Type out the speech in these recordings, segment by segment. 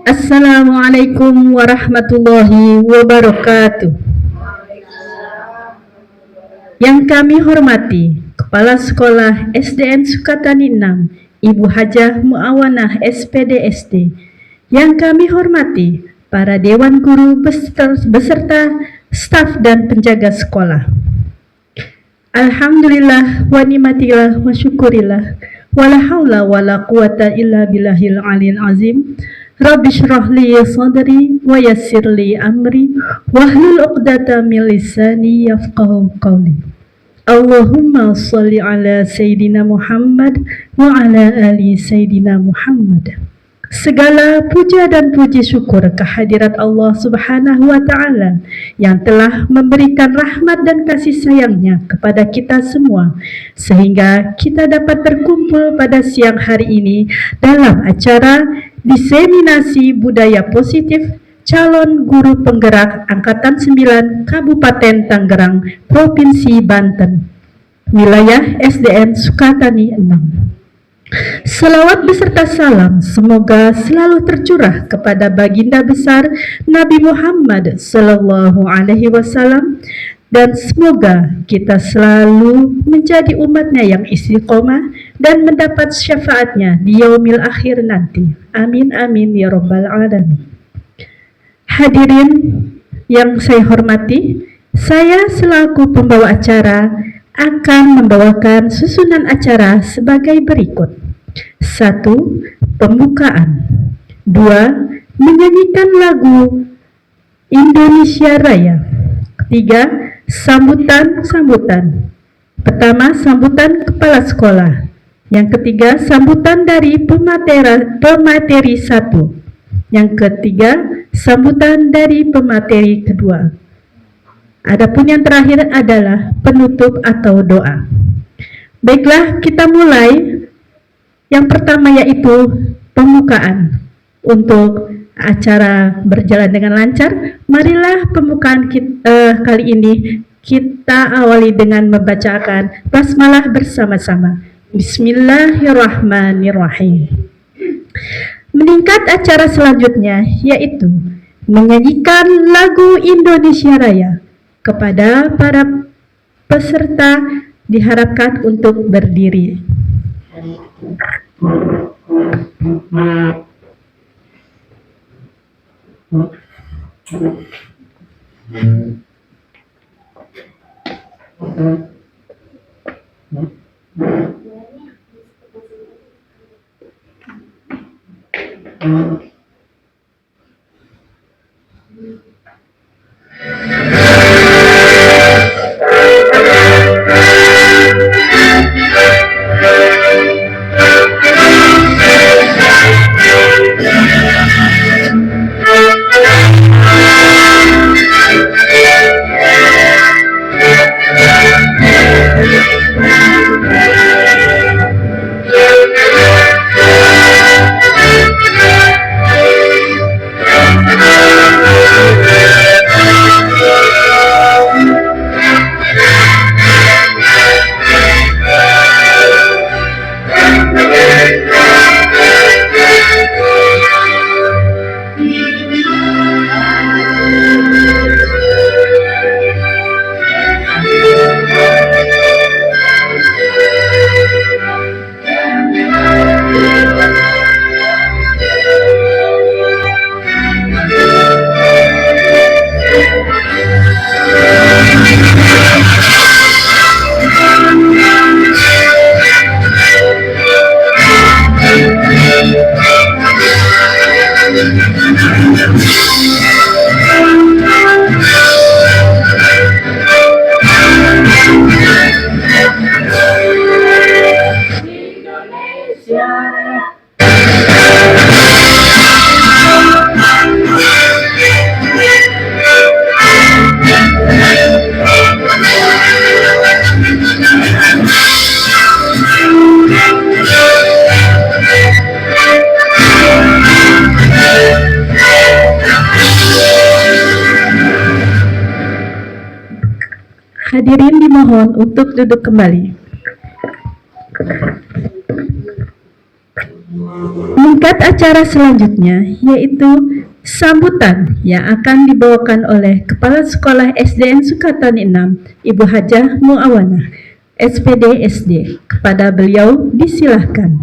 Assalamualaikum warahmatullahi wabarakatuh. Yang kami hormati Kepala Sekolah SDN Sukatani 6, Ibu Hajah Muawanah SPD SD. Yang kami hormati para Dewan Guru beserta staf dan penjaga sekolah. Alhamdulillah wa ni'matillah wa syukurillah wala haula wala quwata illa billahil aliyil azim. Rabbi shrah li sadri wa yassir li amri wahlul 'uqdatam min lisani yafqahu qawli. Allahumma shalli ala Sayyidina Muhammad wa ala ali Sayyidina Muhammad. Segala puja dan puji syukur kehadirat Allah Subhanahu wa Ta'ala yang telah memberikan rahmat dan kasih sayangnya kepada kita semua, sehingga kita dapat berkumpul pada siang hari ini dalam acara diseminasi budaya positif calon guru penggerak Angkatan 9 Kabupaten Tangerang, Provinsi Banten, wilayah SDN Sukatani 6. Selawat beserta salam semoga selalu tercurah kepada baginda besar Nabi Muhammad Sallallahu Alaihi Wasallam, dan semoga kita selalu menjadi umatnya yang istiqomah dan mendapat syafaatnya di yaumil akhir nanti. Amin amin ya rabbal alamin. Hadirin yang saya hormati, saya selaku pembawa acara akan membawakan susunan acara sebagai berikut. 1. Pembukaan. 2. Menyanyikan lagu Indonesia Raya. 3. Sambutan. Pertama, sambutan kepala sekolah. Yang ketiga, sambutan dari pemateri 1. Yang ketiga, sambutan dari pemateri kedua. Adapun yang terakhir adalah penutup atau doa. Baiklah, kita mulai. Yang pertama yaitu pembukaan. Untuk acara berjalan dengan lancar, marilah pembukaan kali ini kita awali dengan membacakan basmalah bersama-sama. Bismillahirrahmanirrahim. Meningkat acara selanjutnya yaitu menyanyikan lagu Indonesia Raya. Kepada para peserta diharapkan untuk berdiri. Hadirin dimohon untuk duduk kembali. Tingkat acara selanjutnya yaitu sambutan yang akan dibawakan oleh Kepala Sekolah SDN Sukatani 6, Ibu Hajah Muawanah, SPD SD. Kepada beliau disilahkan.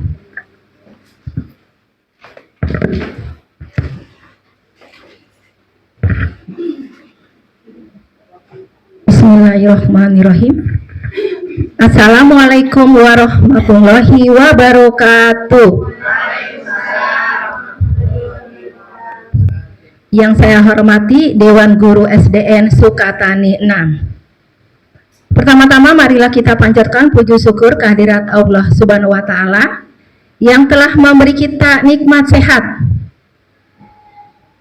Bismillahirrahmanirrahim. Assalamualaikum warahmatullahi wabarakatuh. Yang saya hormati Dewan Guru SDN Sukatani 6. Pertama-tama marilah kita panjatkan puji syukur kehadirat Allah Subhanahu wa taala yang telah memberi kita nikmat sehat.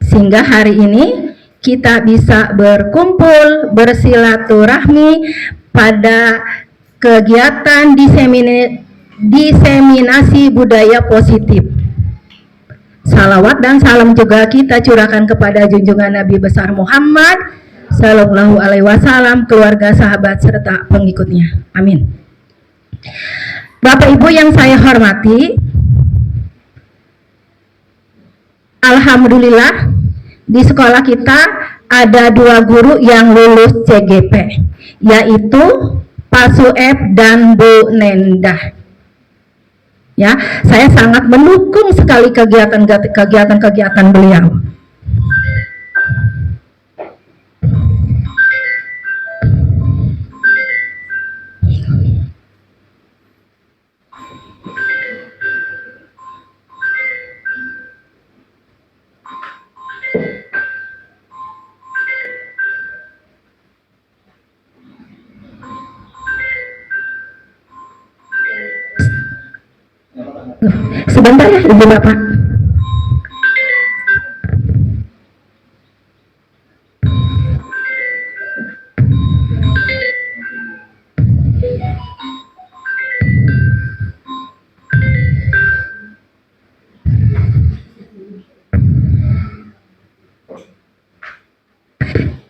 Sehingga hari ini kita bisa berkumpul, bersilaturahmi pada kegiatan diseminasi budaya positif. Salawat dan salam juga kita curahkan kepada junjungan Nabi besar Muhammad Sallallahu Alaihi Wasallam, keluarga, sahabat serta pengikutnya. Amin. Bapak Ibu yang saya hormati, alhamdulillah di sekolah kita ada 2 guru yang lulus CGP, yaitu Pak Sueb dan Bu Nendah. Ya, saya sangat mendukung sekali kegiatan beliau. Sebentar ya Ibu Bapak.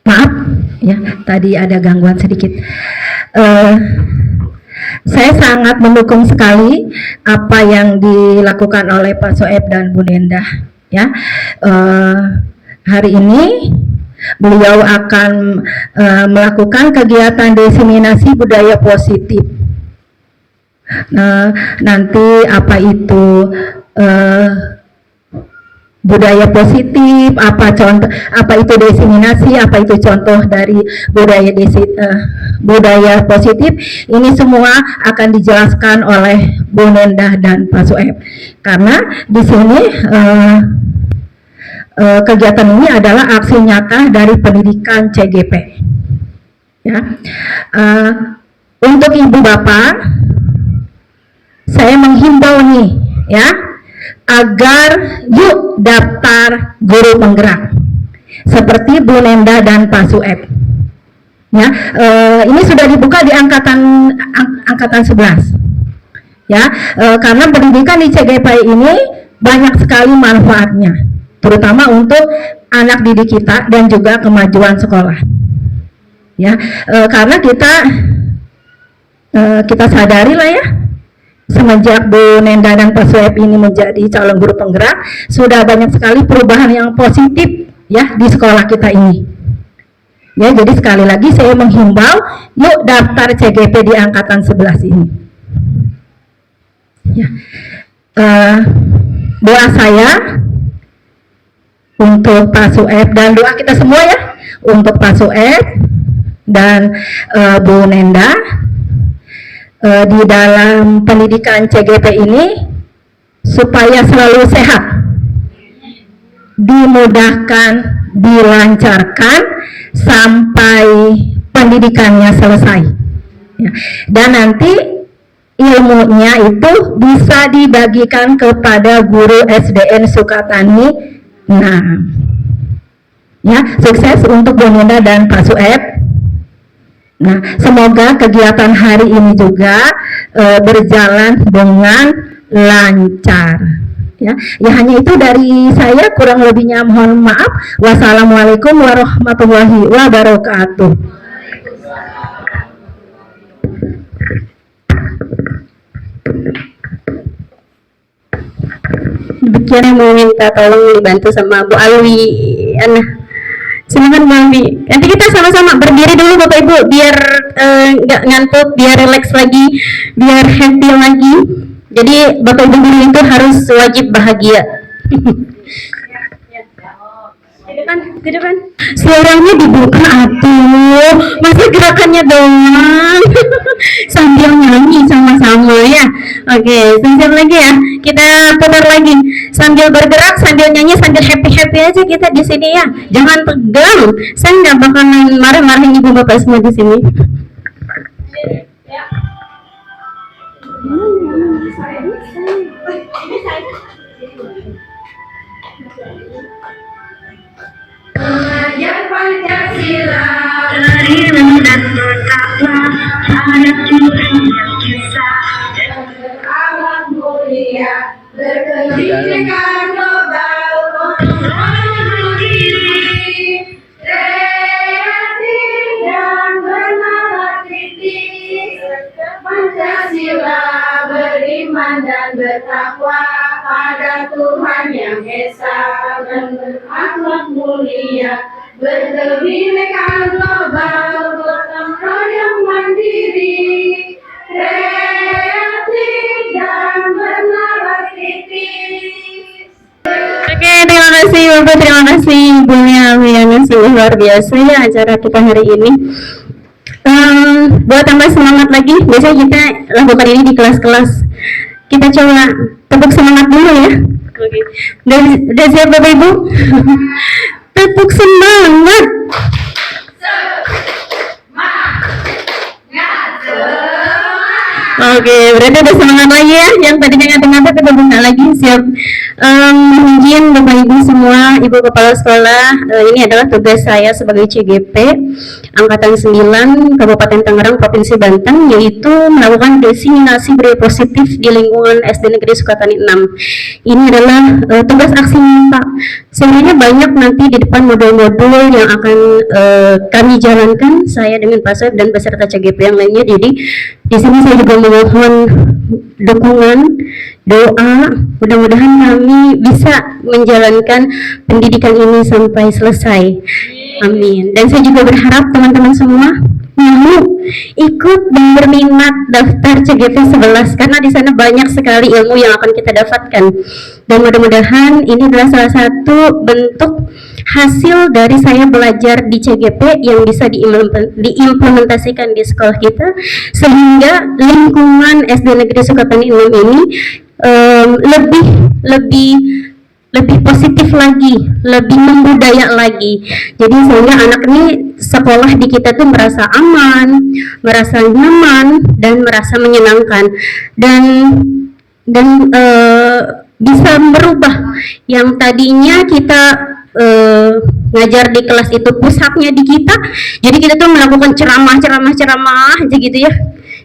Maaf ya, tadi ada gangguan sedikit. Saya sangat mendukung sekali apa yang dilakukan oleh Pak Soeb dan Bu Nendah. Ya, hari ini beliau akan melakukan kegiatan diseminasi budaya positif. Nanti apa itu budaya positif, apa itu diseminasi, apa itu contoh dari budaya positif, ini semua akan dijelaskan oleh Bu Nendah dan Pak Sueb. Karena di sini kegiatan ini adalah aksi nyata dari pendidikan CGP. Ya, untuk Ibu Bapak, saya menghimbau nih, ya, agar yuk daftar guru penggerak seperti Bu Nendah dan Pak Sueb. Ya, ini sudah dibuka di angkatan 11. Ya, karena pendidikan di CGP ini banyak sekali manfaatnya, terutama untuk anak didik kita dan juga kemajuan sekolah. Ya, karena kita sadari lah ya, semenjak Bu Nendah dan Pak Sueb ini menjadi calon guru penggerak, sudah banyak sekali perubahan yang positif ya di sekolah kita ini. Ya, jadi sekali lagi saya menghimbau, yuk daftar CGP di angkatan 11 ini. Ya, doa saya untuk Pak Sueb dan doa kita semua ya untuk Pak Sueb dan Bu Nendah di dalam pendidikan CGP ini supaya selalu sehat, dimudahkan, dilancarkan sampai pendidikannya selesai. Ya. Dan nanti ilmunya itu bisa dibagikan kepada guru SDN Sukatani. Nah, ya, sukses untuk Bu Nendah dan Pak Sueb. Nah, semoga kegiatan hari ini juga berjalan dengan lancar. Ya, hanya itu dari saya, kurang lebihnya mohon maaf. Wassalamualaikum warahmatullahi wabarakatuh. demikian yang mau minta tolong dibantu sama Bu Alwi. Silakan Bu Alwi. Nanti kita sama-sama berdiri dulu Bapak Ibu biar nggak ngantuk, biar relax lagi, biar happy lagi. Jadi Bapak Ibu guru itu harus wajib bahagia. Di depan. Suaranya dibuka atuh. Masa gerakannya doang. Sambil nyanyi sama-sama ya. Oke, siap lagi ya. Kita putar lagi. Sambil bergerak, sambil nyanyi, sambil happy-happy aja kita di sini ya. Jangan tegang. Saya nggak bakalan marah-marahin ibu bapak semua di sini. Mengajar Pancasila beriman dan bertakwa pada Tuhan yang kisah dan berakhlak mulia berpendidikan global untuk diri kreatif dan bernalar kritis. Pancasila beriman dan bertakwa pada Tuhan yang esa dan berakhlak mulia berkebinekaan global gotong royong mandiri kreatif dan bernalar kritis. Oke, terima kasih Bapak, terima kasih Ibunya yang sungguh luar biasa ya acara kita hari ini. Buat tambah semangat lagi, biasanya kita lakukan ini di kelas-kelas. Kita coba tepuk semangat dulu ya. Oke. Udah siap Bapak Ibu? Tepuk semangat. Oke, berarti udah semangat lagi ya. Yang tadinya ngata-ngata kita buka lagi, siap. Izin Bapak Ibu semua, Ibu Kepala Sekolah, ini adalah tugas saya sebagai CGP Angkatan 9 Kabupaten Tangerang Provinsi Banten, yaitu melakukan diseminasi budaya positif di lingkungan SD Negeri Sukatani 6. Ini adalah tugas aksi nyata. Sebenarnya banyak nanti di depan modul-modul yang akan kami jalankan, saya dengan Pak Soeb dan beserta CGP yang lainnya. Jadi di sini saya juga memohon dukungan, doa, mudah-mudahan kami bisa menjalankan pendidikan ini sampai selesai. Amin. Dan saya juga berharap teman-teman semua mau ikut dan berminat daftar CGP 11 karena di sana banyak sekali ilmu yang akan kita dapatkan. Dan mudah-mudahan ini adalah salah satu bentuk hasil dari saya belajar di CGP yang bisa diimplementasikan di sekolah kita, sehingga lingkungan SD Negeri Sukatani 6 ini lebih positif lagi, lebih membudaya lagi. Jadi sehingga anak ini sekolah di kita tuh merasa aman, merasa nyaman, dan merasa menyenangkan, dan bisa merubah yang tadinya kita ngajar di kelas itu pusatnya di kita, jadi kita tuh melakukan ceramah aja gitu ya,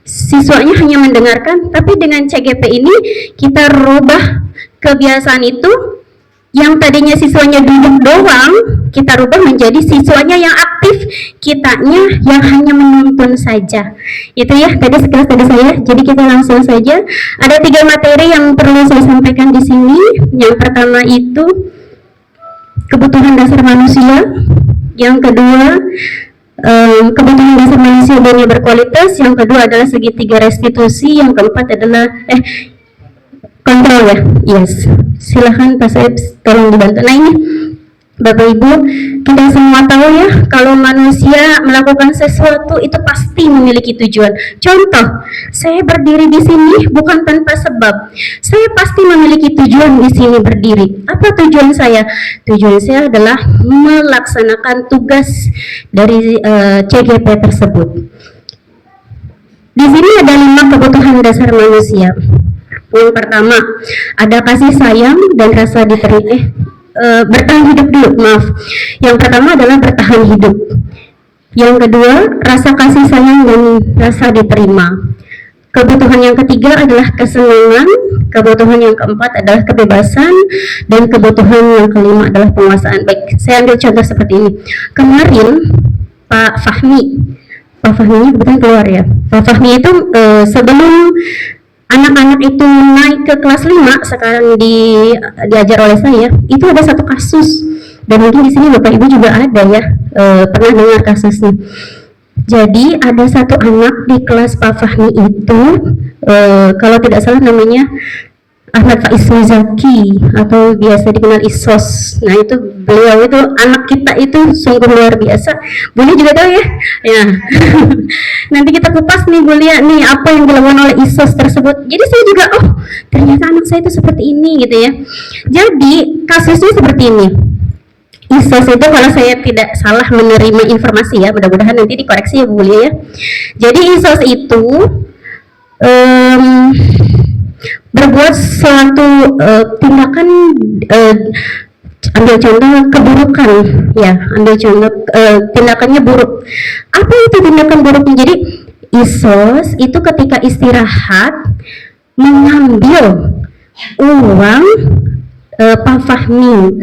siswanya hanya mendengarkan. Tapi dengan CGP ini kita rubah kebiasaan itu, yang tadinya siswanya duduk doang, kita rubah menjadi siswanya yang aktif, kitanya yang hanya menonton saja. Itu ya tadi sekelas tadi saya. Jadi kita langsung saja. Ada 3 materi yang perlu saya sampaikan di sini. Yang pertama itu kebutuhan dasar manusia. Yang kedua kebutuhan dasar manusia dan yang berkualitas. Yang kedua adalah segitiga restitusi. Yang keempat adalah kontrol ya. Yes. Silahkan Pak Soeb tolong dibantu. Nah ini Bapak Ibu, kita semua tahu ya, kalau manusia melakukan sesuatu itu pasti memiliki tujuan. Contoh, saya berdiri di sini bukan tanpa sebab. Saya pasti memiliki tujuan di sini berdiri. Apa tujuan saya? Tujuan saya adalah melaksanakan tugas dari CGP tersebut. Di sini ada 5 kebutuhan dasar manusia. Yang pertama, ada kasih sayang dan rasa diterima. Bertahan hidup dulu, maaf. Yang pertama adalah bertahan hidup. Yang kedua, rasa kasih sayang dan rasa diterima. Kebutuhan yang ketiga adalah kesenangan. Kebutuhan yang keempat adalah kebebasan. Dan kebutuhan yang kelima adalah penguasaan. Baik, saya ambil contoh seperti ini. Kemarin Pak Fahmi kebetulan keluar ya. Pak Fahmi itu sebelum anak-anak itu naik ke kelas 5 sekarang diajar oleh saya, itu ada satu kasus, dan mungkin di sini Bapak Ibu juga ada ya, pernah dengar kasusnya. Jadi ada satu anak di kelas Pak Fahmi itu, kalau tidak salah namanya Ahmad Faiz Muzaki atau biasa dikenal Isos. Nah itu beliau itu anak kita itu sungguh luar biasa. Boleh juga tahu ya? Ya. Nanti kita kupas nih Bu Lia nih apa yang dilakukan oleh Isos tersebut. Jadi saya juga ternyata anak saya itu seperti ini gitu ya. Jadi kasusnya seperti ini. Isos itu kalau saya tidak salah menerima informasi ya, mudah-mudahan nanti dikoreksi ya Bu Lia ya. Jadi Isos itu berbuat suatu tindakan, ambil contoh keburukan ya, ambil contoh tindakannya buruk. Apa itu tindakan buruknya? Jadi Isos itu ketika istirahat mengambil uang Pak Fahmi.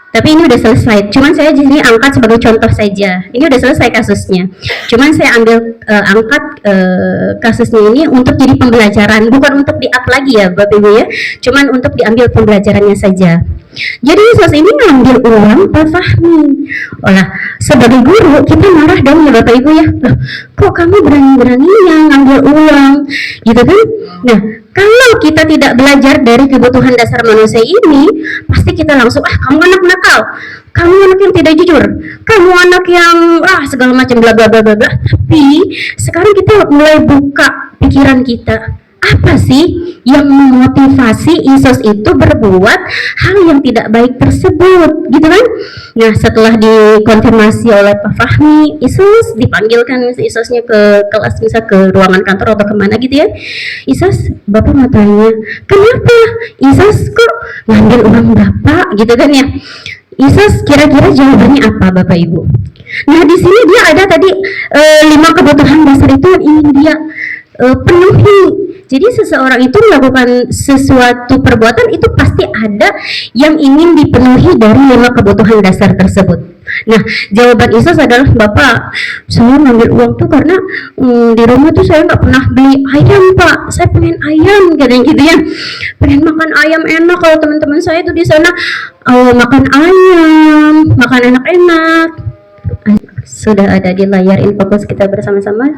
Tapi ini udah selesai, cuman saya di sini angkat sebagai contoh saja. Ini udah selesai kasusnya. Cuman saya ambil angkat kasusnya ini untuk jadi pembelajaran, bukan untuk di-up lagi ya Bapak Ibu ya. Cuman untuk diambil pembelajarannya saja. Jadi Isos ini ngambil uang Pak Fahmi. Sebagai guru kita marah dong ya Bapak Ibu ya. Loh, kok kamu berani-beraninya ngambil uang? Gitu kan? Nah, kalau kita tidak belajar dari kebutuhan dasar manusia ini, pasti kita langsung, kamu anak nakal, kamu anak yang tidak jujur, kamu anak yang segala macam bla bla bla bla bla. Tapi sekarang kita mulai buka pikiran kita. Apa sih yang memotivasi Isos itu berbuat hal yang tidak baik tersebut, gitu kan? Nah, setelah dikonfirmasi oleh Pak Fahmi, Isos dipanggilkan Isosnya ke kelas, misal ke ruangan kantor atau kemana gitu ya. Isos, Bapak mau tanya, kenapa Isos kok ngambil uang Bapak, gitu kan ya? Isos kira-kira jawabannya apa Bapak Ibu? Nah, di sini dia ada tadi 5 kebutuhan dasar itu yang ingin dia penuhi. Jadi seseorang itu melakukan sesuatu perbuatan itu pasti ada yang ingin dipenuhi dari 5 kebutuhan dasar tersebut. Nah, jawaban Isos adalah, Bapak, saya ngambil uang tuh karena di rumah tuh saya nggak pernah beli ayam Pak, saya pengen ayam, katanya gitu ya, pengen makan ayam enak. Kalau teman-teman saya tuh di sana makan ayam, makan enak-enak. Sudah ada di layar Infokus kita bersama-sama.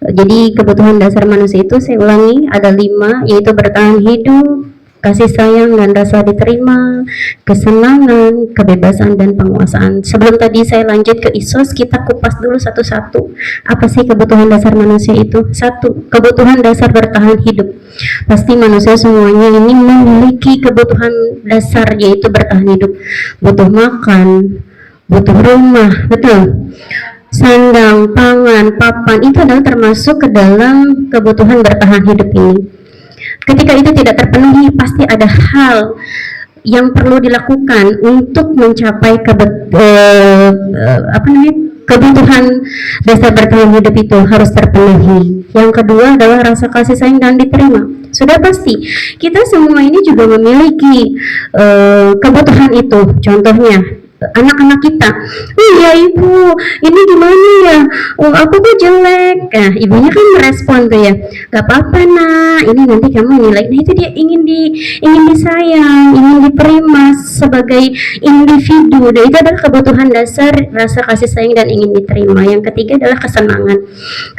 Jadi kebutuhan dasar manusia itu saya ulangi ada 5, yaitu bertahan hidup, kasih sayang dan rasa diterima, kesenangan, kebebasan dan penguasaan. Sebelum tadi saya lanjut ke Isos, kita kupas dulu satu-satu. Apa sih kebutuhan dasar manusia itu? 1, kebutuhan dasar bertahan hidup. Pasti manusia semuanya ini memiliki kebutuhan dasar, yaitu bertahan hidup. Butuh makan, butuh rumah, betul, sandang, pangan, papan, itu adalah termasuk ke dalam kebutuhan bertahan hidup ini. Ketika itu tidak terpenuhi, pasti ada hal yang perlu dilakukan untuk mencapai kebutuhan dasar bertahan hidup itu harus terpenuhi. Yang kedua adalah rasa kasih sayang dan diterima. Sudah pasti kita semua ini juga memiliki kebutuhan itu. Contohnya anak-anak kita, iya ibu, ini gimana ya, aku tuh jelek. Nah, ibunya kan merespon tuh ya, gak apa-apa nak, ini nanti kamu nilai. Nah, itu dia ingin disayang, ingin diterima sebagai individu. Dan itu adalah kebutuhan dasar, rasa kasih sayang dan ingin diterima. Yang ketiga adalah kesenangan.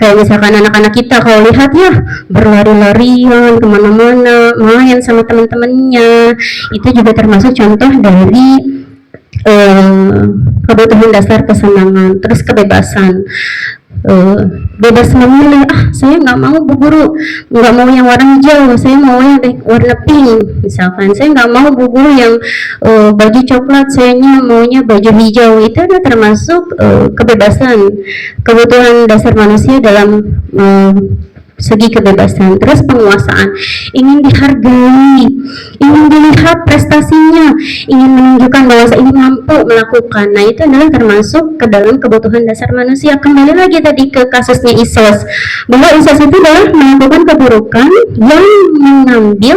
Kayak misalkan anak-anak kita kalau lihat ya berlari-larian kemana-mana, main sama teman-temannya, itu juga termasuk contoh dari kebutuhan dasar kesenangan. Terus kebebasan, bebas memilih, saya nggak mau Bu Guru, nggak mau yang warna hijau, saya mau yang warna pink misalkan, saya nggak mau Bu Guru yang baju coklat, saya maunya baju hijau. Itu adalah termasuk kebebasan, kebutuhan dasar manusia dalam segi kebebasan. Terus penguasaan, ingin dihargai, ingin dilihat prestasinya, ingin menunjukkan bahwa saya ini mampu melakukan. Nah, itu adalah termasuk ke dalam kebutuhan dasar manusia. Kembali lagi tadi ke kasusnya Isos, bahwa Isos itu adalah melakukan keburukan yang mengambil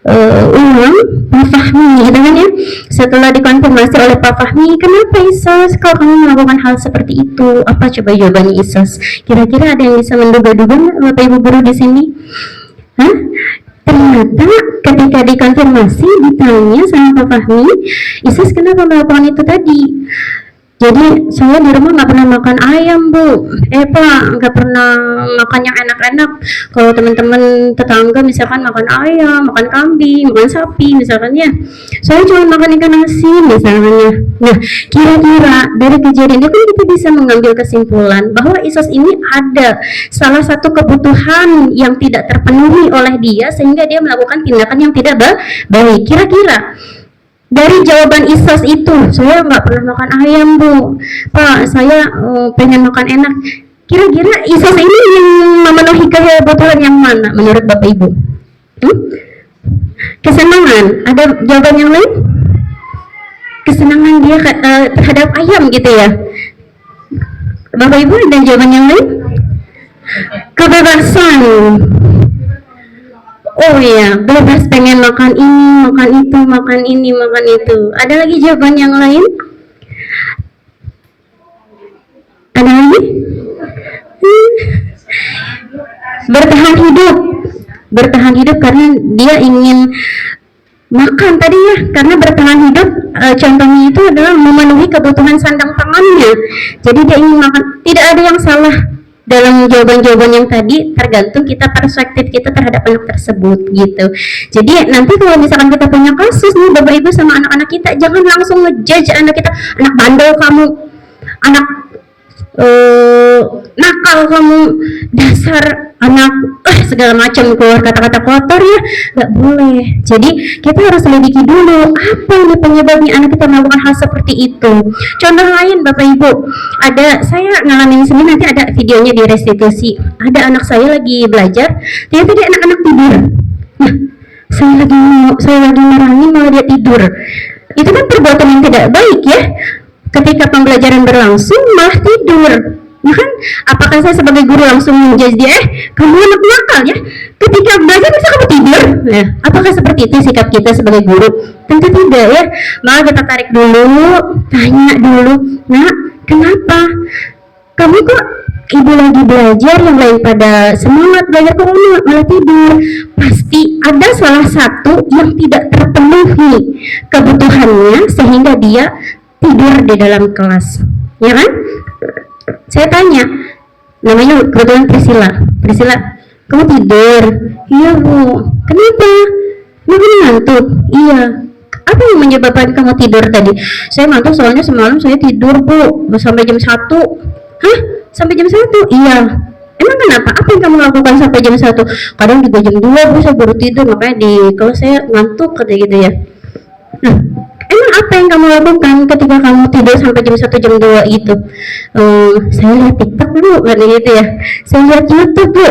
uang Pak Fahmi, gitu kan ya. Setelah dikonfirmasi oleh Pak Fahmi, kenapa Isos kalau kamu melakukan hal seperti itu? Apa coba jawabannya Isos? Kira-kira ada yang bisa menduga-duga Bapak Ibu guru di sini? Hah? Ternyata ketika dikonfirmasi ditanya sama Pak Fahmi, Isis kenapa melakukan itu tadi? Jadi saya di rumah nggak pernah makan ayam bu, Pak nggak pernah makan yang enak-enak. Kalau teman-teman tetangga misalkan makan ayam, makan kambing, makan sapi misalkan ya, saya cuma makan ikan asin misalnya. Nah kira-kira dari kejadian itu kan kita bisa mengambil kesimpulan bahwa Isos ini ada salah satu kebutuhan yang tidak terpenuhi oleh dia sehingga dia melakukan tindakan yang tidak baik. Kira-kira dari jawaban Isos itu, saya nggak pernah makan ayam bu, Pak saya pengen makan enak. Kira-kira Isos ini yang memenuhi kebutuhan yang mana menurut Bapak Ibu? Kesenangan, ada jawaban yang lain? Kesenangan dia terhadap ayam gitu ya. Bapak Ibu ada jawaban yang lain? Kebebasan. Oh iya, bebas pengen makan ini, makan itu, makan ini, makan itu. Ada lagi jawaban yang lain? Ada lagi? Bertahan hidup. Bertahan hidup karena dia ingin makan tadi ya, karena bertahan hidup contohnya itu adalah memenuhi kebutuhan sandang pangannya. Jadi dia ingin makan. Tidak ada yang salah dalam jawaban-jawaban yang tadi, tergantung kita perspektif kita terhadap anak tersebut gitu. Jadi nanti kalau misalkan kita punya kasus nih Bapak Ibu sama anak-anak kita, jangan langsung ngejudge anak kita, anak bandel kamu, anak nakal kamu, dasar anak segala macam, keluar kata-kata kotor ya, nggak boleh. Jadi kita harus selidiki dulu apa ini penyebabnya anak kita melakukan hal seperti itu. Contoh lain Bapak Ibu, ada saya ngalamin sendiri, nanti ada videonya di restitusi. Ada anak saya lagi belajar, ternyata dia anak-anak tidur. Nah, saya lagi marahin malah dia tidur. Itu kan perbuatan yang tidak baik ya. Ketika pembelajaran berlangsung malah tidur. Nah kan, apakah saya sebagai guru langsung menjudge dia, kamu anak nakal ya, ketika belajar bisa kamu tidur? Nah, apakah seperti itu sikap kita sebagai guru? Tentu tidak ya. Malah kita tarik dulu, tanya dulu, nah kenapa? Kamu kok ibu lagi belajar, yang lain pada semangat belajar, kok kamu malah tidur? Pasti ada salah satu yang tidak terpenuhi kebutuhannya sehingga dia tidur di dalam kelas, ya kan? Saya tanya, namanya kebetulan Priscilla, kamu tidur? Iya bu. Kenapa? Kamu ngantuk? Iya. Apa yang menyebabkan kamu tidur tadi? Saya ngantuk soalnya semalam saya tidur bu sampai jam 1. Hah? Sampai jam 1? Iya. Emang kenapa? Apa yang kamu lakukan sampai jam 1? Kadang juga jam 2 bu saya baru tidur, makanya di kelas saya ngantuk kayak gitu ya. Nah, emang apa yang kamu lakukan ketika kamu tidur sampai jam 1 jam 2 gitu? Saya lihat TikTok dulu kan gitu ya. Saya lihat YouTube bu.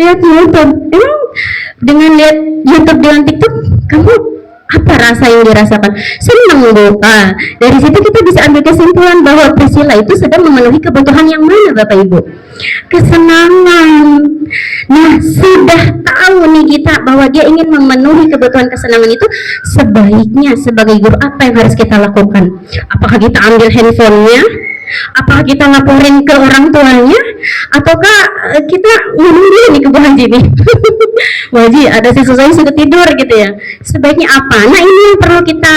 Lihat YouTube. Emang dengan lihat YouTube dengan TikTok kamu apa rasa yang dirasakan? Senang bu. Dari situ kita bisa ambil kesimpulan bahwa Priscilla itu sedang memenuhi kebutuhan yang mana Bapak Ibu? Kesenangan. Nah, sudah tahu nih kita bahwa dia ingin memenuhi kebutuhan kesenangan itu, sebaiknya sebagai guru apa yang harus kita lakukan? Apakah kita ambil handphonenya? Apakah kita laporin ke orang tuanya? Ataukah kita ngomong dulu nih ke Bu Haji nih? Bu Haji, ada siswa saya sudah tidur gitu ya. Sebaiknya apa? Nah ini yang perlu kita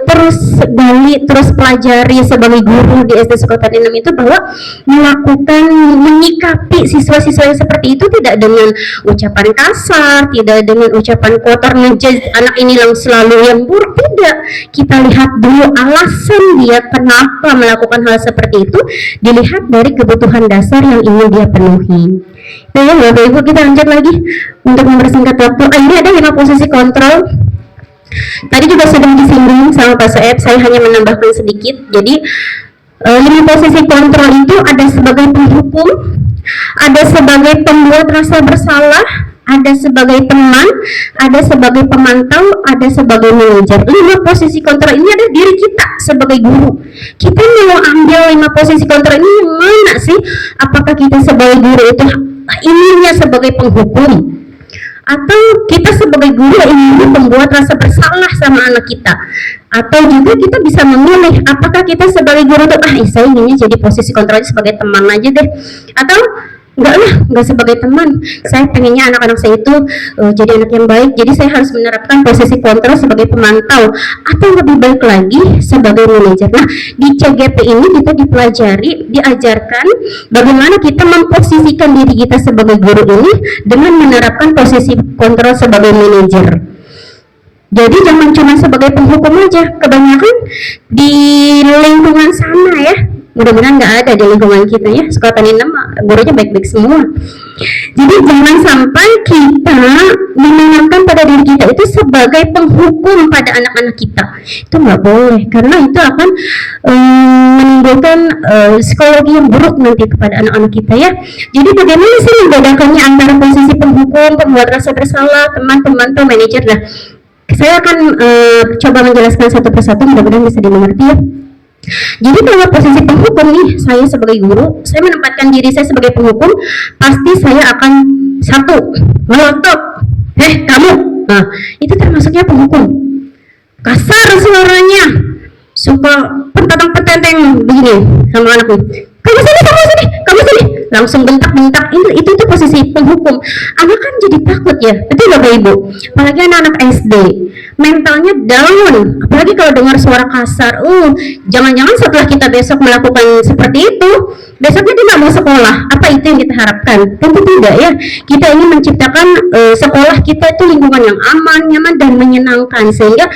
terus gali, terus pelajari sebagai guru di SD Sekota 6 itu, bahwa melakukan, menyikapi siswa-siswa yang seperti itu tidak dengan ucapan kasar, tidak dengan ucapan kotor, ngejudge anak ini selalu yang buruk, tidak. Kita lihat dulu alasan dia kenapa melakukan hal seperti itu, dilihat dari kebutuhan dasar yang ingin dia penuhi. Nah ya Bapak Ibu, kita lanjut lagi untuk mempersingkat waktu. Ini ada 5 posisi kontrol. Tadi juga sudah disinggung sama Pak Soeb, saya hanya menambahkan sedikit. Jadi 5 posisi kontrol itu ada sebagai penghukum, ada sebagai pembuat rasa bersalah, ada sebagai teman, ada sebagai pemantau, ada sebagai manajer. 5 posisi kontrol ini ada diri kita sebagai guru. Kita mau ambil 5 posisi kontrol ini yang mana sih? Apakah kita sebagai guru itu ininya sebagai penghukum? Atau kita sebagai guru ingin membuat rasa bersalah sama anak kita? Atau juga kita bisa memilih apakah kita sebagai guru itu saya inginnya jadi posisi kontrolnya sebagai teman aja deh, atau enggak sebagai teman. Saya pengennya anak-anak saya itu jadi anak yang baik. Jadi saya harus menerapkan posisi kontrol sebagai pemantau atau lebih baik lagi sebagai manajer. Nah, di CGP ini kita dipelajari, diajarkan bagaimana kita memposisikan diri kita sebagai guru ini dengan menerapkan posisi kontrol sebagai manajer. Jadi jangan cuma sebagai penghukum aja, kebanyakan di lingkungan sana ya, mudah-mudahan nggak ada di lingkungan kita ya, sekolah tani 6 gurunya baik-baik semua. Jadi jangan sampai kita menanamkan pada diri kita itu sebagai penghukum pada anak-anak kita, itu nggak boleh, karena itu akan menimbulkan psikologi yang buruk nanti kepada anak-anak kita ya. Jadi bagaimana sih membedakannya antara posisi penghukum, pembuat rasa bersalah, teman-teman atau manajer? Nah, saya akan coba menjelaskan satu persatu, mudah-mudahan bisa dimengerti ya. Jadi kalau posisi penghukum nih, saya sebagai guru, saya menempatkan diri saya sebagai penghukum, pasti saya akan satu, melotot, kamu, nah itu termasuknya penghukum, kasar suaranya, suka petenteng begini sama anaknya, kamu sini, langsung bentak-bentak, itu posisi penghukum. Anak kan jadi takut ya, betul Bapak Ibu? Apalagi anak-anak SD, mentalnya down, apalagi kalau dengar suara kasar. Jangan-jangan setelah kita besok melakukan seperti itu, besoknya dia nggak mau sekolah. Apa itu yang kita harapkan? Tentu tidak ya. Kita ingin menciptakan sekolah kita itu lingkungan yang aman, nyaman, dan menyenangkan, sehingga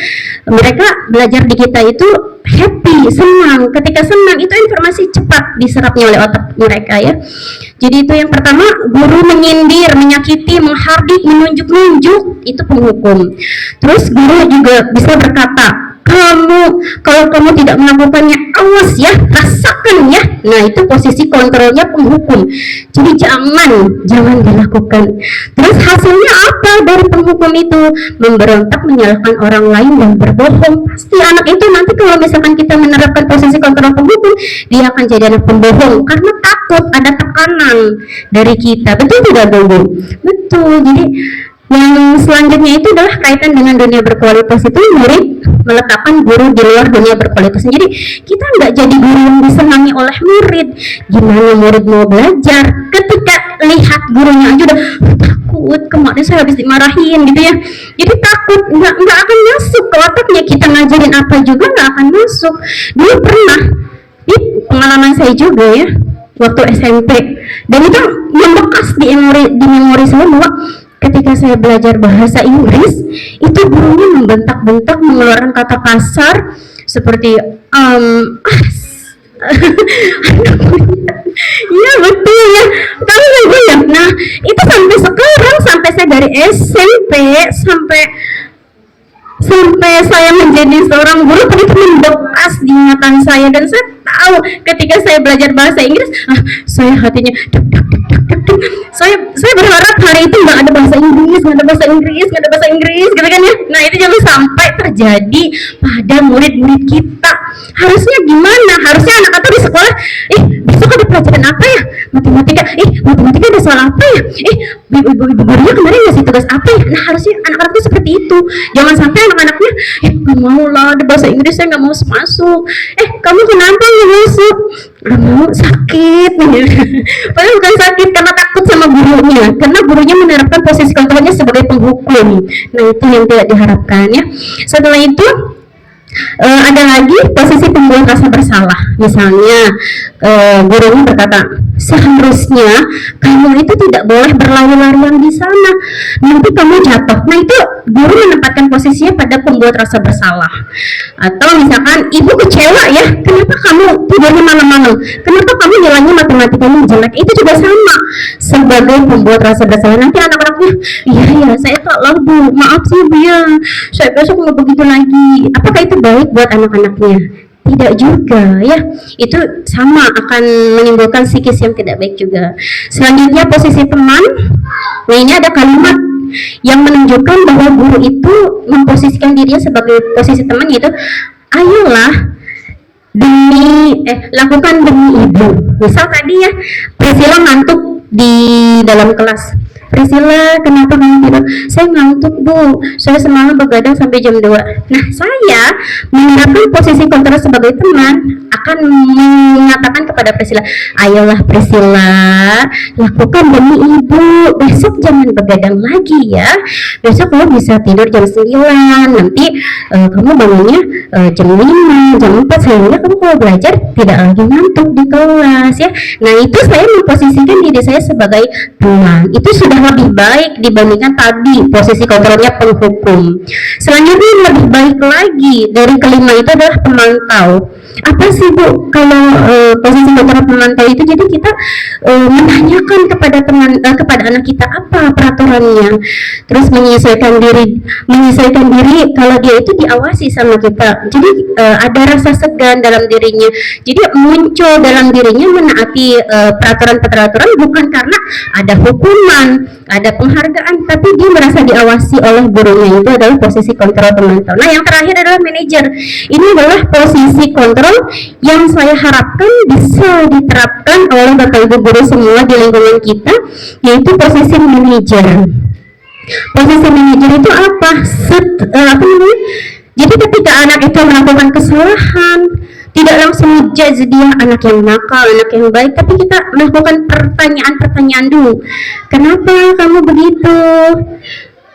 mereka belajar di kita itu happy, senang. Ketika senang, itu informasi cepat diserapnya oleh otak mereka ya. Jadi itu yang pertama, guru menyindir, menyakiti, menghardik, menunjuk-nunjuk, itu penghukum. Terus guru juga bisa berkata, kalau kamu tidak melakukannya, awas ya, rasakan ya. Nah, itu posisi kontrolnya penghukum. Jadi jangan dilakukan. Terus hasilnya apa dari penghukum itu? Memberontak, menyalahkan orang lain, dan berbohong. Pasti anak itu nanti kalau misalkan kita menerapkan posisi kontrol penghukum, dia akan jadi anak pembohong karena takut ada tekanan dari kita. Betul tidak, Bu? Betul. Jadi yang selanjutnya itu adalah kaitan dengan dunia berkualitas. Itu murid meletakkan guru di luar dunia berkualitas. Jadi kita nggak jadi guru yang disenangi oleh murid. Gimana murid mau belajar ketika lihat gurunya aja udah takut, kemarin saya habis dimarahin gitu ya. Jadi takut, nggak akan masuk ke otaknya. Kita ngajarin apa juga nggak akan masuk. Dulu pernah, ini pengalaman saya juga ya, waktu SMP, dan itu membekas di memori saya bahwa ketika saya belajar bahasa Inggris, itu gurunya membentak-bentak, mengeluarkan kata kasar seperti iya betul ya, kamu ya. Nah, itu sampai sekarang, sampai saya dari SMP sampai saya menjadi seorang guru, itu membekas di ingatan saya, dan saya tahu ketika saya belajar bahasa Inggris, saya hatinya saya berharap hari itu nggak ada bahasa Inggris gitu kan ya. Nah, itu jangan sampai terjadi pada murid-murid kita. Harusnya gimana? Harusnya anak-anak di sekolah, besok ada pelajaran apa ya? Matematika ada soal apa ya? Ibu gurunya kemarin ngasih tugas apa ya? Nah, harusnya anak-anak itu seperti itu. Jangan sampai anak-anaknya, nggak mau lah di bahasa Inggris, saya nggak mau masuk. Kamu kenapa nggak masuk? Nggak mau, sakit. Padahal bukan sakit, karena takut sama gurunya, karena gurunya menerapkan posisi kontrolnya sebagai penghukum. Nah, itu yang tidak diharapkan ya. Setelah itu ada lagi posisi pembuat rasa bersalah. Misalnya gurunya berkata, seharusnya kamu itu tidak boleh berlari-larian di sana, nanti kamu jatuh. Nah, itu guru menempatkan posisinya pada pembuat rasa bersalah. Atau misalkan ibu kecewa ya, kenapa kamu tidurnya malam-malam, kenapa kamu nilainya matematikanya jelek, itu juga sama sebagai pembuat rasa bersalah. Nanti anak-anaknya, iya saya salah Bu, maaf sih Bu ya, saya besok nggak begitu lagi. Apakah itu baik buat anak-anaknya? Tidak juga ya, itu sama akan menimbulkan psikis yang tidak baik juga. Selanjutnya posisi teman. Nah, ini ada kalimat yang menunjukkan bahwa guru itu memposisikan dirinya sebagai posisi teman, yaitu ayolah lakukan demi ibu. Misal tadi ya, Priscilla ngantuk di dalam kelas, Priscilla, kenapa kamu tidur? Saya ngantuk Bu, saya semalam begadang sampai jam 2. Nah, saya menerapkan posisi kontrol sebagai teman akan mengatakan kepada Priscilla, ayolah Priscilla, lakukan demi ibu, besok jangan begadang lagi ya, besok kamu bisa tidur jam 9, nanti kamu bangunnya jam 5, jam 4, sehingga kamu kalau belajar tidak lagi ngantuk di kelas ya. Nah, itu saya memposisikan diri saya sebagai teman, itu sudah lebih baik dibandingkan tadi posisi kontrolnya penghukum. Selanjutnya yang lebih baik lagi dari kelima itu adalah pemantau. Apa sih Bu kalau posisi kontrol pemantau itu? Jadi kita menanyakan kepada kepada anak kita apa peraturannya, terus menyesuaikan diri kalau dia itu diawasi sama kita. Jadi ada rasa segan dalam dirinya, jadi muncul dalam dirinya menaati peraturan-peraturan bukan karena ada hukuman, ada penghargaan, tapi dia merasa diawasi oleh gurunya. Itu adalah posisi kontrol pemantau. Nah, yang terakhir adalah manajer. Ini adalah posisi kontrol yang saya harapkan bisa diterapkan oleh Bapak Ibu guru semua di lingkungan kita, yaitu posisi manajer. Posisi manajer itu apa? Jadi ketika anak itu melakukan kesalahan, tidak langsung judge dia anak yang nakal, anak yang baik, tapi kita melakukan pertanyaan-pertanyaan dulu. Kenapa kamu begitu?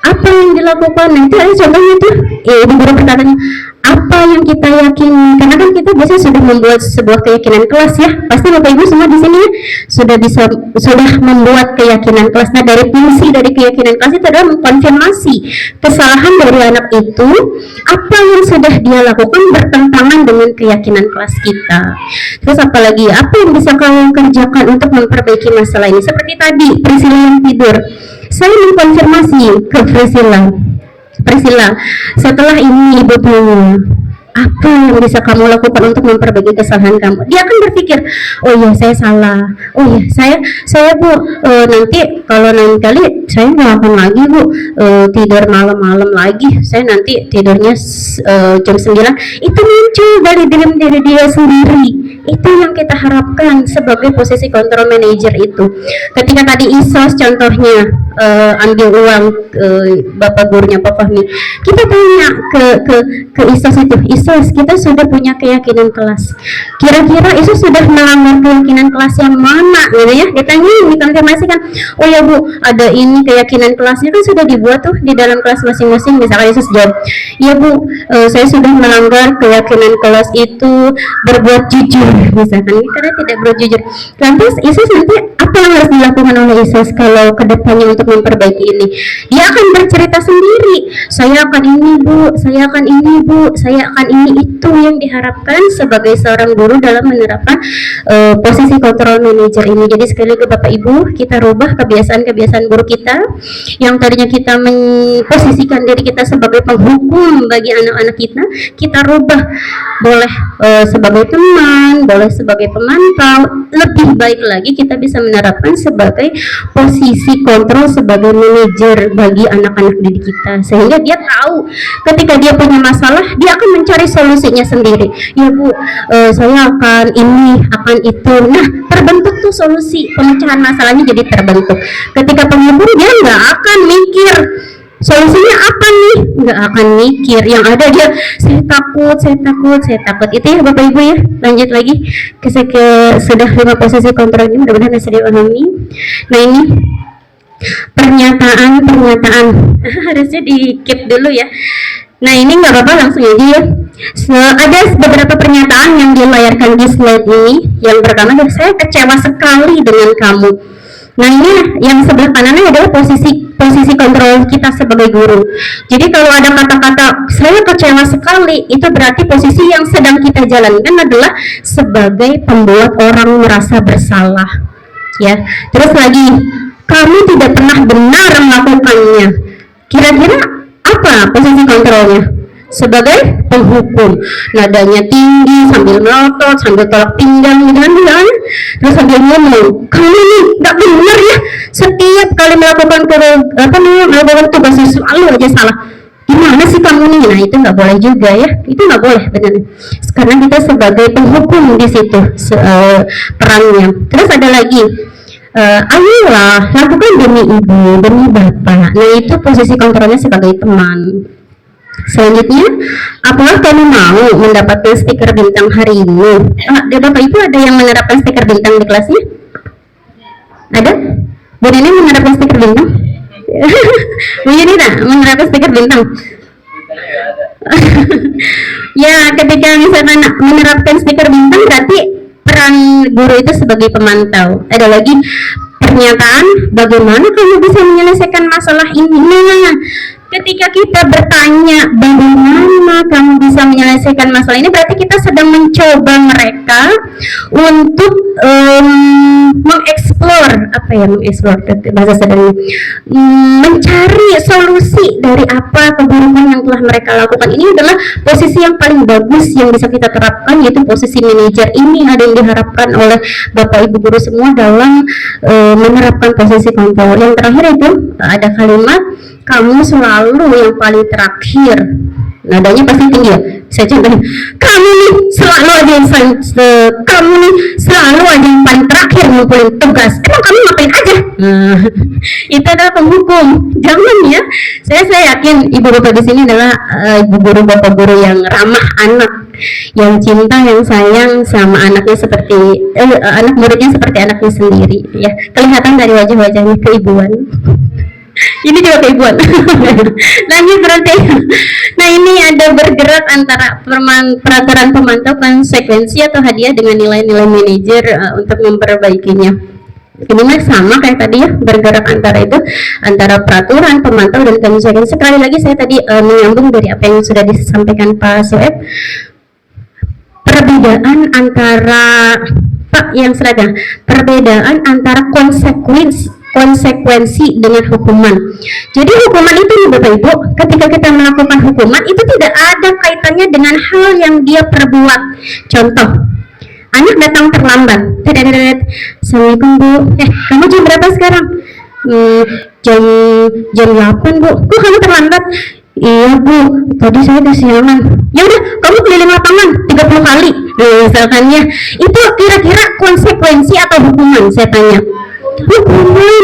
Apa yang dilakukan? Nanti ada contohnya tuh, ibu guru bertanya, apa yang kita yakini? Karena kan kita biasanya sudah membuat sebuah keyakinan kelas ya. Pasti Bapak Ibu semua di sini sudah membuat keyakinan kelas. Nah, dari fungsi dari keyakinan kelas itu adalah mengkonfirmasi kesalahan dari anak itu, apa yang sudah dia lakukan bertentangan dengan keyakinan kelas kita. Terus apalagi, apa yang bisa kamu kerjakan untuk memperbaiki masalah ini? Seperti tadi Priscilla yang tidur, saya mengkonfirmasi ke Priscilla, setelah ini ibu tanya, apa yang bisa kamu lakukan untuk memperbaiki kesalahan kamu? Dia akan berpikir, oh iya saya salah, oh iya saya Bu, nanti kalau lain kali saya nggak akan lagi Bu tidur malam-malam lagi, saya nanti tidurnya jam 9. Itu muncul dari diri dia sendiri. Itu yang kita harapkan sebagai posisi kontrol manager itu. Ketika tadi ISOS contohnya ambil uang bapak gurunya Pak Fahmi, kita tanya ke ISOS itu, ISOS kita sudah punya keyakinan kelas, kira-kira ISOS sudah melanggar keyakinan kelas yang mana gitu ya, ditanya, dikonfirmasikan, oh ya Bu, ada ini keyakinan kelasnya kan sudah dibuat tuh di dalam kelas masing-masing. Misalkan ISOS jawab, ya Bu, saya sudah melanggar keyakinan kelas itu berbuat jujur misalkan, karena tidak berjujur. Lantas ISOS nanti apa yang harus dilakukan oleh ISOS kalau kedepannya untuk memperbaiki ini? Dia akan bercerita sendiri, saya akan ini Bu, saya akan ini Bu, saya akan ini. Itu yang diharapkan sebagai seorang guru dalam menerapkan posisi kontrol manager ini. Jadi sekali lagi Bapak Ibu, kita rubah kebiasaan-kebiasaan guru kita yang tadinya kita memposisikan diri kita sebagai penghukum bagi anak-anak kita rubah, boleh sebagai teman, boleh sebagai pemantau. Lebih baik lagi kita bisa menerapkan sebagai posisi kontrol sebagai manajer bagi anak-anak didik kita, sehingga dia tahu ketika dia punya masalah dia akan mencari solusinya sendiri. Ya Bu, saya akan ini, akan itu. Nah, terbentuk tuh solusi pemecahan masalahnya jadi terbentuk. Ketika penghukum dia nggak akan mikir solusinya apa nih, nggak akan mikir, yang ada dia saya takut. Itu ya Bapak Ibu ya. Lanjut lagi sudah 5 posisi kontrol ini, mudah-mudahan bisa dipahami. Nah, ini pernyataan harusnya di keep dulu ya. Nah, ini nggak apa-apa, langsung aja ya. Ada beberapa pernyataan yang dilayarkan di slide ini. Yang pertama, saya kecewa sekali dengan kamu. Nah, ini yang sebelah kanannya adalah posisi kontrol kita sebagai guru. Jadi kalau ada kata-kata saya kecewa sekali, itu berarti posisi yang sedang kita jalankan adalah sebagai pembuat orang merasa bersalah. Ya. Terus lagi, kamu tidak pernah benar melakukannya. Kira-kira apa posisi kontrolnya? Sebagai penghukum, nadanya tinggi, sambil melotot, sambil tolak pinggang gitu kan, terus sambil ngomong, kamu ini nggak benar ya, setiap kali melakukan tugasnya selalu aja salah. Gimana sih kamu nih? Nah, itu nggak boleh juga ya, itu nggak boleh benar. Karena kita sebagai penghukum di situ perannya. Terus ada lagi, Ayolah lakukan demi ibu, demi bapak. Nah itu posisi kontrolnya sebagai teman. Selanjutnya, apakah kamu mau mendapatkan stiker bintang hari ini? Di bapak ibu ada yang menerapkan stiker bintang di kelasnya? Ada? Bu Nenek menerapkan stiker bintang? Bu Yunita menerapkan stiker bintang? Ya, ketika misalkan menerapkan stiker bintang berarti peran guru itu sebagai pemantau. Ada lagi pernyataan bagaimana kamu bisa menyelesaikan masalah ini. Nah, ketika kita bertanya bagaimana kamu bisa menyelesaikan masalah ini, berarti kita sedang mencoba mereka untuk mengeksplor, apa ya mengeksplor bahasa sederhana, mencari solusi dari apa keburukan yang telah mereka lakukan. Ini adalah posisi yang paling bagus yang bisa kita terapkan, yaitu posisi manajer. Ini ada yang diharapkan oleh Bapak Ibu guru semua dalam menerapkan posisi kontrol. Yang terakhir itu ada kalimat kamu selalu yang paling terakhir. Nadanya pasti tinggi ya. Saya contohin, kamu nih selalu aja yang kamu nih selalu aja yang paling terakhir ngumpulin tugas. Emang kamu ngapain aja? Itu adalah penghukum. Jangan ya. Saya yakin ibu bapak di sini adalah ibu guru bapak guru yang ramah anak, yang cinta, yang sayang sama anaknya seperti anak muridnya seperti anaknya sendiri. Ya, kelihatan dari wajah-wajahnya keibuan. Ini juga keibuan. Lanjut berarti. Nah ini ada bergerak antara peraturan pemantau, konsekuensi atau hadiah dengan nilai-nilai manajer untuk memperbaikinya. Ini mah sama kayak tadi ya, bergerak antara itu, antara peraturan pemantau dan konsekuensi. Sekali lagi saya tadi menyambung dari apa yang sudah disampaikan Pak Soeb. Perbedaan antara perbedaan antara konsekuensi dengan hukuman. Jadi hukuman itu nih Bapak Ibu, ketika kita melakukan hukuman itu tidak ada kaitannya dengan hal yang dia perbuat. Contoh, anak datang terlambat. Assalamualaikum Bu. Kamu jam berapa sekarang? Jam 8 Bu. Kok kamu terlambat? Iya Bu, tadi saya kesiangan. Ya udah, kamu keliling lapangan 30 kali. Misalkannya, itu kira-kira konsekuensi atau hukuman? Saya tanya. Hukuman.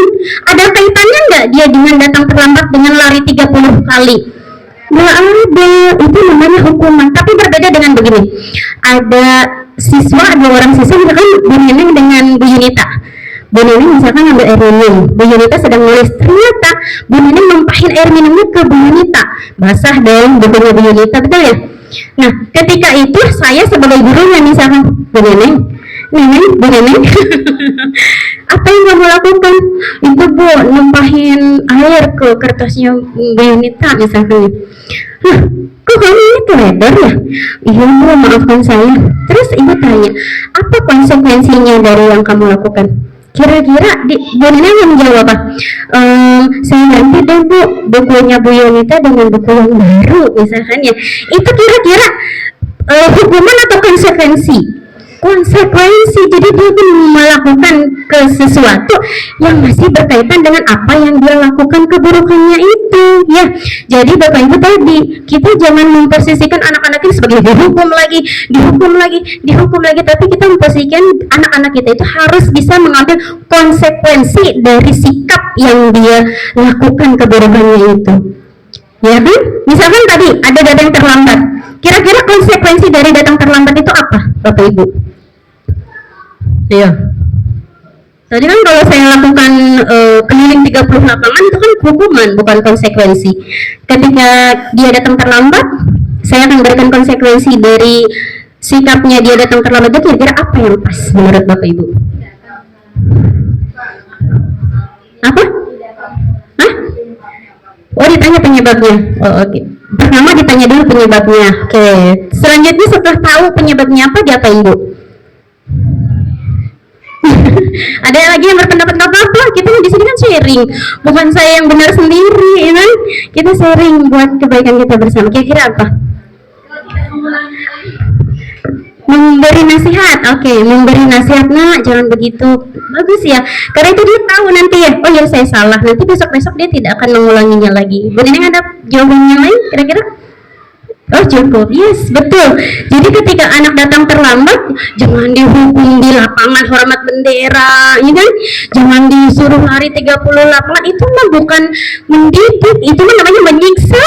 Ada kaitannya nggak dia dengan datang terlambat dengan lari 30 kali? Nggak ada. Itu namanya hukuman. Tapi berbeda dengan begini. Ada dua orang siswa, misalkan Bu Neneng dengan Bu Yunita. Bu Neneng misalkan ngambil air minum, Bu Yunita sedang nulis. Ternyata Bu Neneng numpahin air minumnya ke Bu Yunita. Basah dong bukunya Bu Yunita, betul ya? Nah, ketika itu saya sebagai gurunya misalkan, Bu Neneng, Bu Neneng, apa yang kamu lakukan? Itu Bu, numpahin air ke kertasnya Bu Yunita misalkan. Kok kamu ini teledor ya? Iya Bu, maafkan saya. Terus ibu tanya, apa konsekuensinya dari yang kamu lakukan? Kira-kira Bu Neneng yang menjawab apa? Saya ganti deh Bu bukunya Bu Yunita dengan buku yang baru misalkan ya. Itu kira-kira hukuman atau konsekuensi? Konsekuensi. Jadi dia melakukan ke sesuatu yang masih berkaitan dengan apa yang dia lakukan keburukannya itu ya. Jadi Bapak Ibu tadi, kita jangan memposisikan anak-anak ini sebagai dihukum lagi, tapi kita memposisikan anak-anak kita itu harus bisa mengambil konsekuensi dari sikap yang dia lakukan keburukannya itu. Ya kan? Misalkan tadi ada datang terlambat. Kira-kira konsekuensi dari datang terlambat itu apa, Bapak Ibu? Iya. Tadi kan kalau saya lakukan keliling 30 lapangan itu kan hukuman, bukan konsekuensi. Ketika dia datang terlambat, saya akan berikan konsekuensi dari sikapnya dia datang terlambat itu kira-kira apa yang pas menurut Bapak Ibu? Apa? Hah? Oh, ditanya penyebabnya. Oh, oke. Pertama ditanya dulu penyebabnya. Oke. Selanjutnya setelah tahu penyebabnya apa, diapain Bu? Ada lagi yang berpendapat nggak apa-apa, kita di sini kan sharing, bukan saya yang benar sendiri, ya kan? Kita sharing buat kebaikan kita bersama. Kira-kira apa? Memberi nasihat. Oke, memberi nasihat, nak jangan begitu. Bagus ya, karena itu dia tahu nanti ya, oh ya saya salah, nanti besok-besok dia tidak akan mengulanginya lagi. Bu Neneng ada jawaban yang lain kira-kira? Oh cukup, yes betul. Jadi ketika anak datang terlambat, jangan dihukum di lapangan hormat bendera, ya kan? Jangan disuruh lari 30 lapangan, itu mah bukan mendidik, itu mah namanya menyiksa.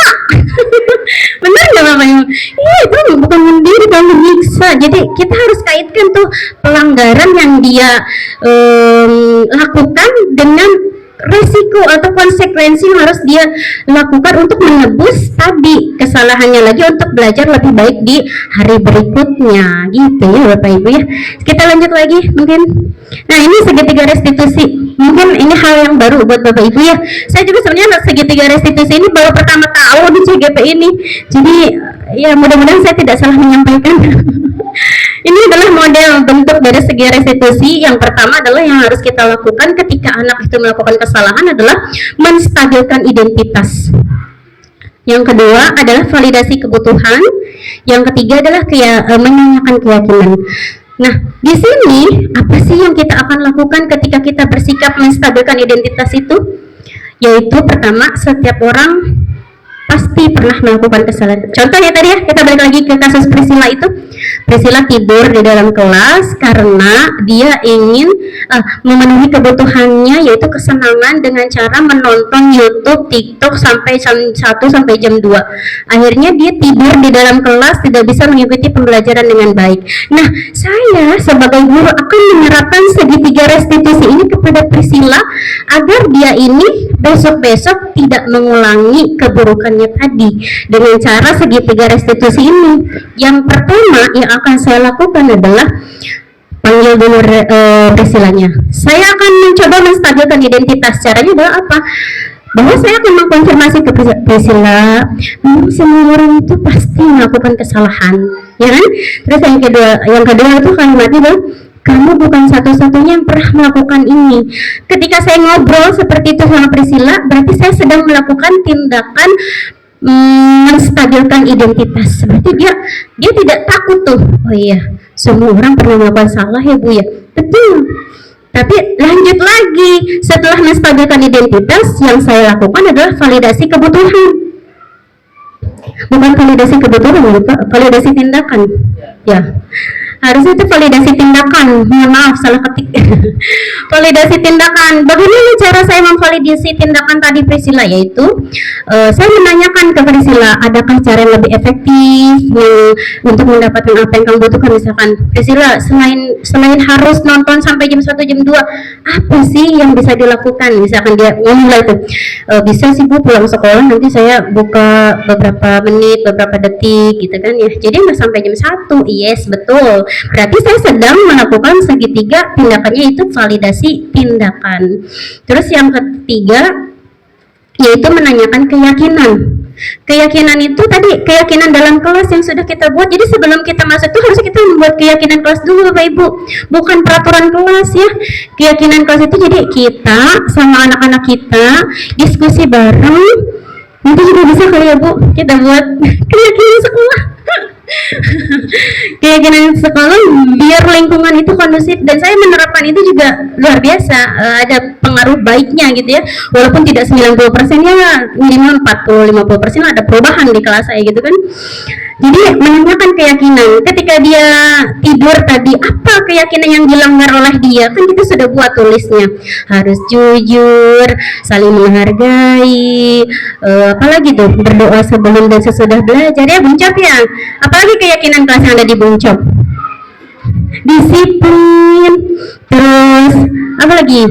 Benar nggak namanya? Iya itu bukan mendidik, bukan menyiksa. Jadi kita harus kaitkan tuh pelanggaran yang dia lakukan dengan resiko atau konsekuensi yang harus dia lakukan untuk menebus tadi kesalahannya lagi untuk belajar lebih baik di hari berikutnya gitu ya Bapak Ibu ya. Kita lanjut lagi mungkin. Nah ini segitiga restitusi, mungkin ini hal yang baru buat Bapak Ibu ya. Saya juga sebenarnya segitiga restitusi ini baru pertama tahu di CGP ini, jadi ya mudah-mudahan saya tidak salah menyampaikan. Ini adalah model bentuk dari segi restitusi. Yang pertama adalah yang harus kita lakukan ketika anak itu melakukan kesalahan adalah menstabilkan identitas. Yang kedua adalah validasi kebutuhan. Yang ketiga adalah menanyakan keyakinan. Nah, di sini apa sih yang kita akan lakukan ketika kita bersikap menstabilkan identitas itu? Yaitu pertama, setiap orang pasti pernah melakukan kesalahan. Contohnya tadi ya, kita balik lagi ke kasus Priscilla itu. Priscilla tidur di dalam kelas karena dia ingin memenuhi kebutuhannya, yaitu kesenangan dengan cara menonton YouTube, TikTok sampai jam 1 sampai jam 2. Akhirnya dia tidur di dalam kelas, tidak bisa mengikuti pembelajaran dengan baik. Nah, saya sebagai guru akan menerapkan segitiga restitusi ini kepada Priscilla agar dia ini besok-besok tidak mengulangi keburukannya tadi dengan cara segitiga restitusi ini. Yang pertama yang akan saya lakukan adalah panggil dulu Priscillanya. Saya akan mencoba menstabilkan identitas. Caranya adalah apa? Bahwa saya akan mengkonfirmasi ke Priscilla, semua orang itu pasti melakukan kesalahan, ya kan? Terus yang kedua itu kalimatnya adalah kamu bukan satu-satunya yang pernah melakukan ini. Ketika saya ngobrol seperti itu sama Priscilla, berarti saya sedang melakukan tindakan menstabilkan identitas. Berarti dia tidak takut tuh. Oh iya, semua orang pernah melakukan salah ya Bu ya. Betul. Tapi lanjut lagi, setelah menstabilkan identitas, yang saya lakukan adalah validasi kebutuhan. Bukan validasi kebutuhan, validasi tindakan. Ya. Harusnya itu validasi tindakan. Maaf, salah ketik. Validasi tindakan. Bagaimana cara saya memvalidasi tindakan tadi Priscilla? Yaitu saya menanyakan ke Priscilla, adakah cara yang lebih efektif untuk mendapatkan apa yang kamu butuhkan? Misalkan Priscilla, selain harus nonton sampai jam 1 jam 2, apa sih yang bisa dilakukan? Misalkan dia ngomong itu, bisa sih Bu pulang sekolah nanti saya buka beberapa menit, beberapa detik gitu kan ya. Jadi nggak sampai jam 1. Yes, betul. Berarti saya sedang melakukan segitiga, tindakannya itu validasi tindakan. Terus yang ketiga yaitu menanyakan keyakinan. Keyakinan itu tadi keyakinan dalam kelas yang sudah kita buat. Jadi sebelum kita masuk itu harusnya kita membuat keyakinan kelas dulu Bapak Ibu, bukan peraturan kelas ya. Keyakinan kelas itu jadi kita sama anak-anak kita diskusi bareng. Nanti juga bisa kali ya Bu kita buat keyakinan sekolah. Keyakinan sekolah biar lingkungan itu kondusif, dan saya menerapkan itu juga luar biasa, ada pengaruh baiknya gitu ya, walaupun tidak 90% ya, minimal 40-50% ada perubahan di kelas saya gitu kan. Jadi menanyakan keyakinan, ketika dia tidur tadi apa keyakinan yang dilanggar oleh dia, kan kita sudah buat tulisnya, harus jujur, saling menghargai, apalagi tuh berdoa sebelum dan sesudah belajar ya, Buncop ya. Apalagi keyakinan kelas yang ada di Buncop, disiplin, terus apalagi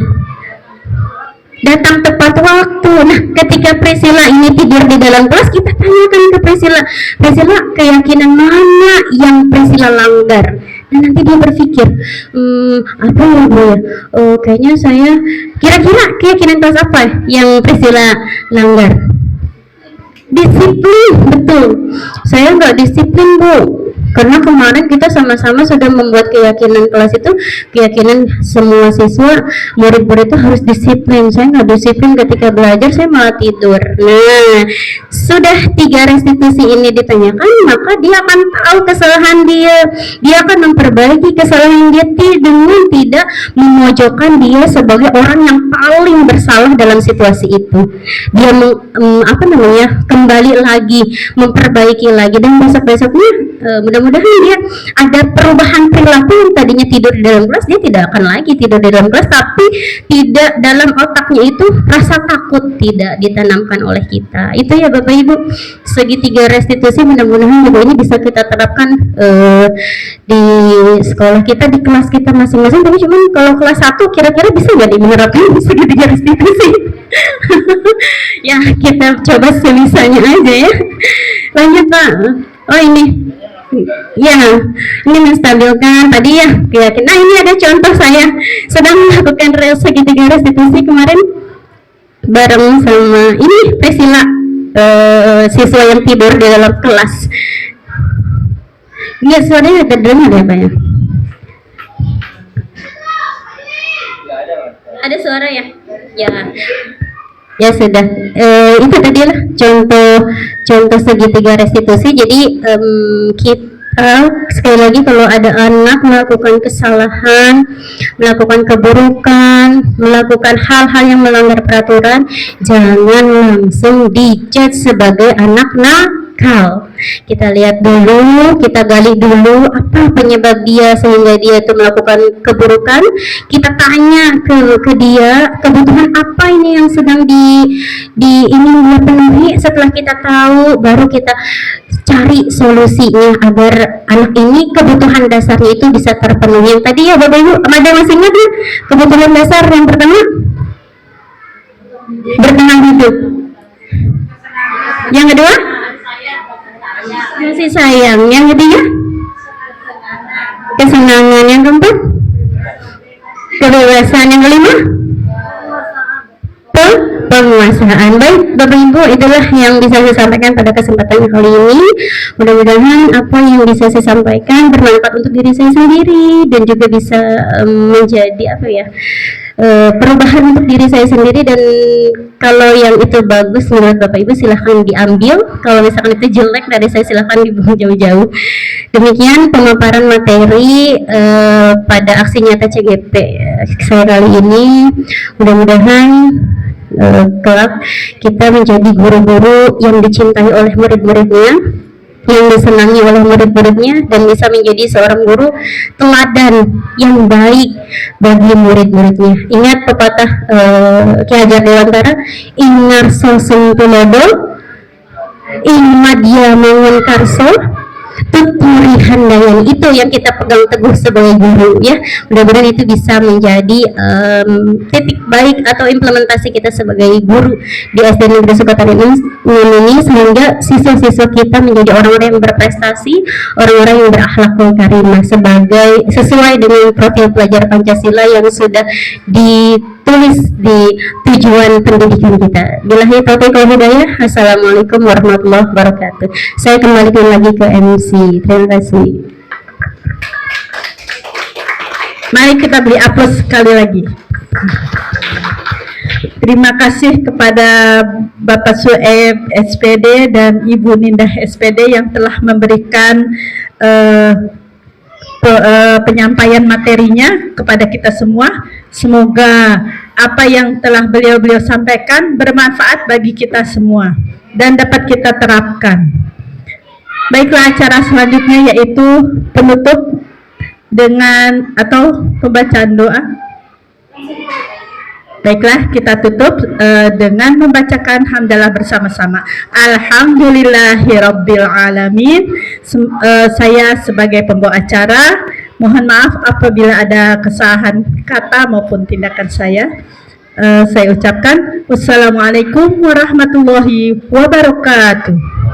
datang tepat waktu. Nah, ketika Priscilla ini tidur di dalam kelas, kita tanyakan ke Priscilla, keyakinan mana yang Priscilla langgar? Dan nanti dia berpikir, apa ya Bu ya? Kayaknya saya, kira-kira keyakinan kelas apa yang Priscilla langgar? Disiplin, betul. Saya nggak disiplin Bu. Karena kemarin kita sama-sama sudah membuat keyakinan kelas itu, keyakinan semua siswa, murid-murid itu harus disiplin. Saya nggak disiplin ketika belajar, saya malah tidur. Nah, sudah 3 restitusi ini ditanyakan, maka dia akan tahu kesalahan dia. Dia akan memperbaiki kesalahan dia dengan tidak memojokkan dia sebagai orang yang paling bersalah dalam situasi itu. Dia kembali lagi, memperbaiki lagi, dan besok-besoknya mudah-mudahan dia ada perubahan perilaku. Yang tadinya tidur di dalam kelas, dia tidak akan lagi tidur di dalam kelas, tapi tidak dalam otaknya itu rasa takut tidak ditanamkan oleh kita. Itu ya Bapak Ibu, segitiga restitusi mudah-mudahan juga ini bisa kita terapkan di sekolah kita, di kelas kita masing-masing. Tapi cuman kalau kelas 1 kira-kira bisa nggak menerapkan segitiga restitusi? Ya kita coba sebisanya aja ya. Lanjut Pak. Oh ini ya, ini menstabilkan tadi ya keyakinan. Nah ini ada contoh, saya sedang melakukan segitiga restitusi kemarin bareng sama ini Priscilla, siswa yang tidur di dalam kelas. Lihat suaranya agak dengar ya Pak ya? Ada suara ya? Ya sudah, itu tadi lah contoh segitiga restitusi. Jadi kita sekali lagi kalau ada anak melakukan kesalahan, melakukan keburukan, melakukan hal-hal yang melanggar peraturan, jangan langsung dijudge sebagai anak nakal. Kita lihat dulu, kita gali dulu apa penyebab dia sehingga dia itu melakukan keburukan. Kita tanya ke dia, kebutuhan apa ini yang sedang ingin dia penuhi. Setelah kita tahu, baru kita cari solusinya agar anak ini kebutuhan dasarnya itu bisa terpenuhi. Yang tadi ya Bapak Ibu, ada yang masih ingat ya? Kebutuhan dasar yang pertama bertahan hidup. Yang kedua kasih sayang. Yang ketiga kesenangan. Yang keempat kebebasan. Yang kelima penguasaan. Baik Bapak Ibu, itulah yang bisa saya sampaikan pada kesempatan kali ini. Mudah-mudahan apa yang bisa saya sampaikan bermanfaat untuk diri saya sendiri dan juga bisa menjadi perubahan untuk diri saya sendiri. Dan kalau yang itu bagus menurut Bapak Ibu silahkan diambil, kalau misalkan itu jelek dari saya silahkan dibuang jauh-jauh. Demikian pemaparan materi pada aksi nyata CGP saya kali ini. Mudah-mudahan kelak kita menjadi guru-guru yang dicintai oleh murid-muridnya, yang disenangi oleh murid-muridnya, dan bisa menjadi seorang guru teladan yang baik bagi murid-muridnya. Ingat pepatah Ki Hajar Dewantara, ingarso sumtulodo ing madya mangun karso tuturi handayani. Itu yang kita pegang teguh sebagai guru ya. Mudah-mudahan itu bisa menjadi titik baik atau implementasi kita sebagai guru di SD Negeri Sukatani ini, sehingga siswa-siswa kita menjadi orang-orang yang berprestasi, orang-orang yang berakhlakul karimah sesuai dengan profil pelajar Pancasila yang sudah ditulis di tujuan pendidikan kita. Billahi taufiq wal hidayah. Assalamualaikum warahmatullahi wabarakatuh. Saya kembalikan lagi ke MC. Terima kasih. Mari kita beri aplaus sekali lagi. Terima kasih kepada Bapak Sueb SPD dan Ibu Nindah SPD yang telah memberikan penyampaian materinya kepada kita semua. Semoga apa yang telah beliau sampaikan bermanfaat bagi kita semua dan dapat kita terapkan. Baiklah, acara selanjutnya yaitu penutup dengan atau pembacaan doa. Baiklah, kita tutup dengan membacakan hamdalah bersama-sama. Alhamdulillahirabbil alamin. Saya sebagai pembawa acara mohon maaf apabila ada kesalahan kata maupun tindakan saya. Saya ucapkan wassalamualaikum warahmatullahi wabarakatuh.